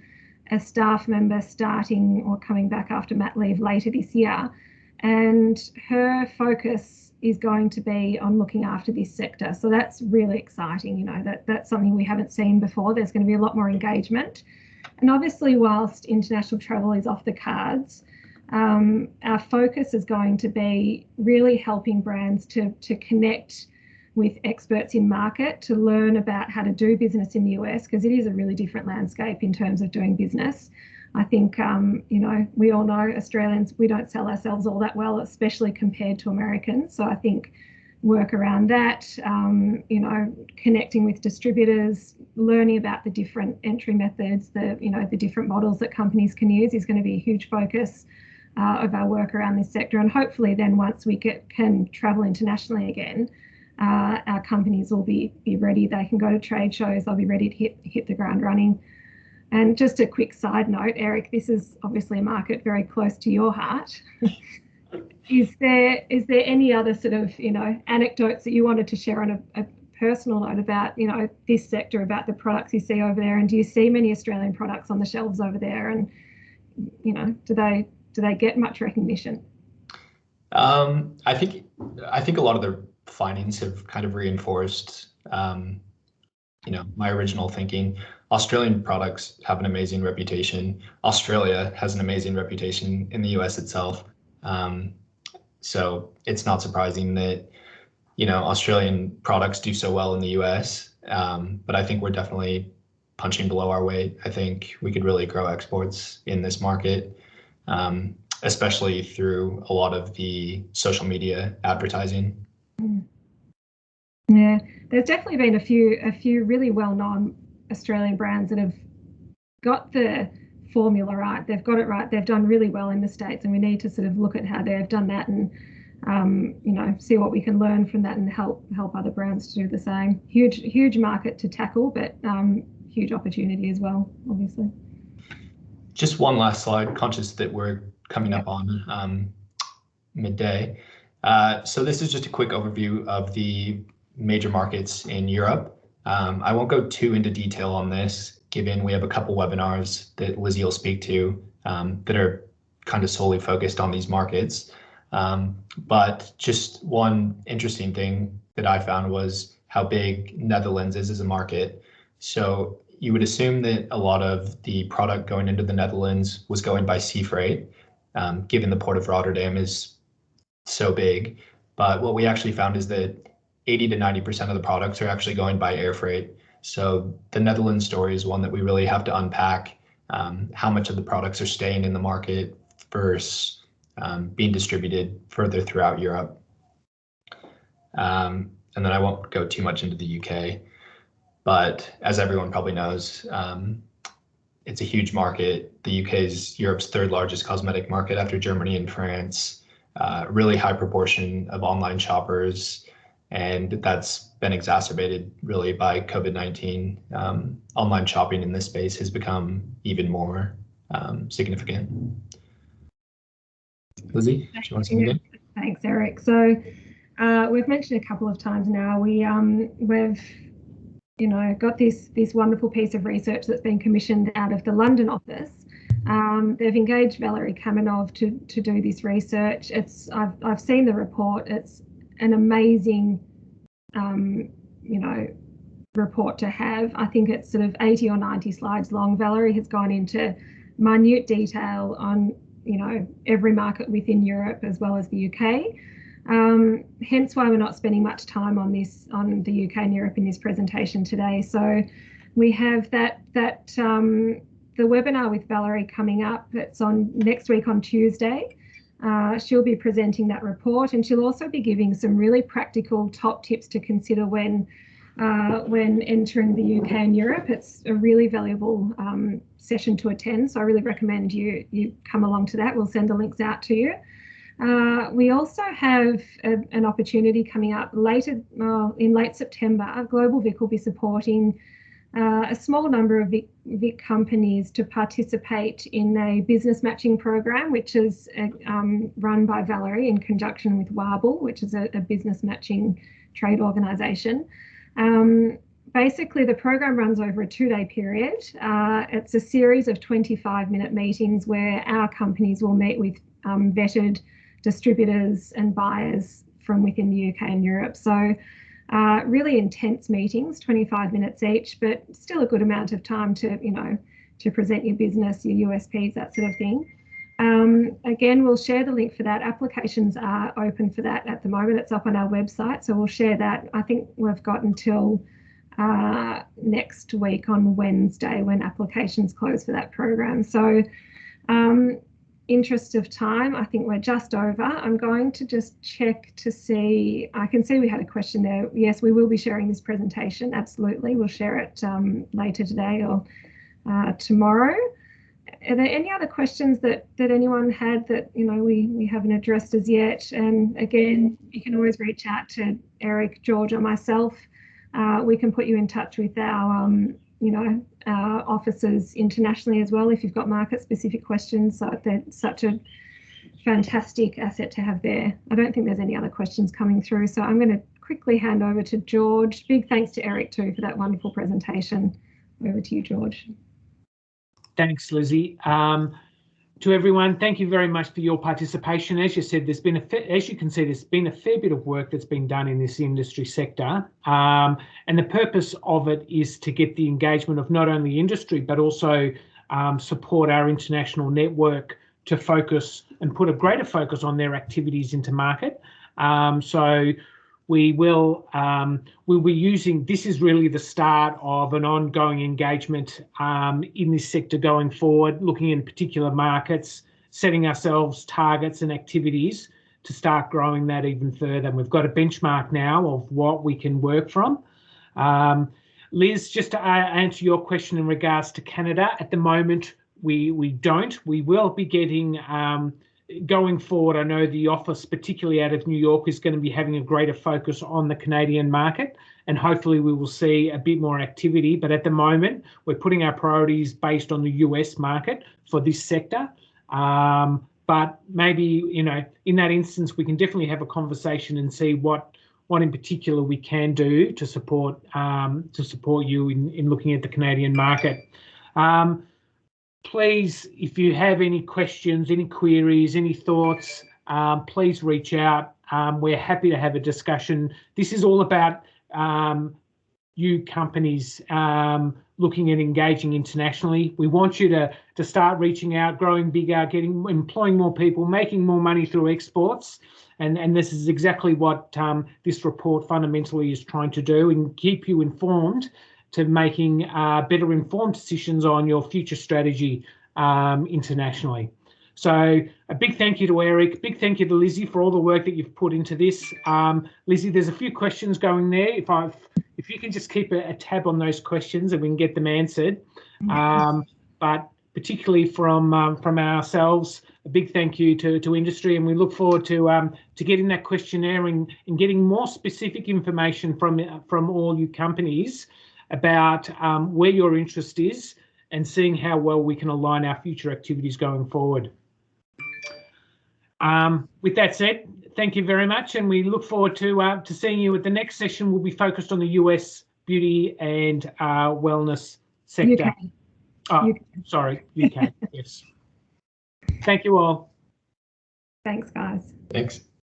staff member starting or coming back after mat leave later this year, and her focus is going to be on looking after this sector. So that's really exciting. You know, that's something we haven't seen before. There's going to be a lot more engagement. And obviously, whilst international travel is off the cards, our focus is going to be really helping brands to connect with experts in market, to learn about how to do business in the US, because it is a really different landscape in terms of doing business. I think, you know, we all know Australians, we don't sell ourselves all that well, especially compared to Americans. So I think work around that, you know, connecting with distributors, learning about the different entry methods, the different models that companies can use is going to be a huge focus of our work around this sector. And hopefully then once we can travel internationally again, our companies will be ready. They can go to trade shows, they'll be ready to hit the ground running. And just a quick side note, Eric, this is obviously a market very close to your heart. Is there any other sort of, you know, anecdotes that you wanted to share on a personal note about, you know, this sector, about the products you see over there? And do you see many Australian products on the shelves over there? And, you know, do they get much recognition? I think a lot of the findings have kind of reinforced, you know, my original thinking. Australian products have an amazing reputation. Australia has an amazing reputation in the US itself. So it's not surprising that, you know, Australian products do so well in the US. But I think we're definitely punching below our weight. I think we could really grow exports in this market, especially through a lot of the social media advertising. Yeah, there's definitely been a few really well-known Australian brands that have got the formula right. They've got it right. They've done really well in the States, and we need to sort of look at how they've done that and you know, see what we can learn from that and help other brands to do the same. Huge market to tackle, but huge opportunity as well, obviously. Just one last slide, conscious that we're coming up on midday. So this is just a quick overview of the major markets in Europe. I won't go too into detail on this, given we have a couple webinars that Lizzie will speak to that are kind of solely focused on these markets. But just one interesting thing that I found was how big Netherlands is as a market. So you would assume that a lot of the product going into the Netherlands was going by sea freight, given the port of Rotterdam is so big. But what we actually found is that 80 to 90% of the products are actually going by air freight. So the Netherlands story is one that we really have to unpack, how much of the products are staying in the market versus being distributed further throughout Europe. And then I won't go too much into the UK, but as everyone probably knows, it's a huge market. The UK is Europe's third largest cosmetic market after Germany and France. Really high proportion of online shoppers, and that's been exacerbated really by COVID-19. Online shopping in this space has become even more significant. Lizzie, do you want to speak again? Thanks, Eric. So we've mentioned a couple of times now, we've you know, got this wonderful piece of research that's been commissioned out of the London office. They've engaged Valerie Kamenov to do this research. I've seen the report. It's an amazing, you know, report to have. I think it's sort of 80 or 90 slides long. Valerie has gone into minute detail on, you know, every market within Europe as well as the UK. Hence why we're not spending much time on the UK and Europe in this presentation today. So we have the webinar with Valerie coming up. It's on next week on Tuesday. She'll be presenting that report, and she'll also be giving some really practical top tips to consider when entering the UK and Europe. It's a really valuable session to attend, so I really recommend you come along to that. We'll send the links out to you. We also have an opportunity coming up later in late September. Global Vic will be supporting a small number of Vic companies to participate in a business matching program, which is run by Valerie in conjunction with Warble, which is a business matching trade organisation. Basically, the program runs over a 2-day period. It's a series of 25-minute meetings where our companies will meet with vetted distributors and buyers from within the UK and Europe. So really intense meetings, 25 minutes each, but still a good amount of time to, you know, to present your business, your USPs, that sort of thing. Again, we'll share the link for that. Applications are open for that at the moment. It's up on our website, so we'll share that. I think we've got until next week on Wednesday when applications close for that program. So interest of time, I think we're just over. I'm going to just check to see, I can see we had a question there. Yes, we will be sharing this presentation, absolutely. We'll share it later today or tomorrow. Are there any other questions that anyone had that we haven't addressed as yet? And again, you can always reach out to Eric, George, or myself. We can put you in touch with our our offices internationally as well if you've got market-specific questions. So they're such a fantastic asset to have there. I don't think there's any other questions coming through, so I'm going to quickly hand over to George. Big thanks to Eric too for that wonderful presentation. Over to you, George. Thanks, Lizzie. To everyone, thank you very much for your participation. As you said, as you can see, there's been a fair bit of work that's been done in this industry sector. And the purpose of it is to get the engagement of not only industry, but also support our international network to focus and put a greater focus on their activities into market. So we will we'll be using, this is really the start of an ongoing engagement in this sector going forward, looking in particular markets, setting ourselves targets and activities to start growing that even further. And we've got a benchmark now of what we can work from. Liz, just to answer your question in regards to Canada, at the moment we don't. We will be getting going forward, I know the office, particularly out of New York, is going to be having a greater focus on the Canadian market, and hopefully we will see a bit more activity. But at the moment, we're putting our priorities based on the US market for this sector. But maybe, in that instance, we can definitely have a conversation and see what in particular we can do to support you in looking at the Canadian market. Please, if you have any questions, any queries, any thoughts, please reach out. We're happy to have a discussion. This is all about you companies looking at engaging internationally. We want you to start reaching out, growing bigger, employing more people, making more money through exports. And this is exactly what this report fundamentally is trying to do, and keep you informed to making better informed decisions on your future strategy internationally. So a big thank you to Eric, big thank you to Lizzie for all the work that you've put into this. Lizzie, there's a few questions going there. If you can just keep a tab on those questions and we can get them answered. But particularly from ourselves, a big thank you to industry, and we look forward to getting that questionnaire and getting more specific information from all you companies about where your interest is and seeing how well we can align our future activities going forward. With that said, thank you very much, and we look forward to seeing you at the next session. We'll be focused on the US beauty and wellness sector. UK. Oh, UK. Sorry, UK, yes. Thank you all. Thanks, guys. Thanks.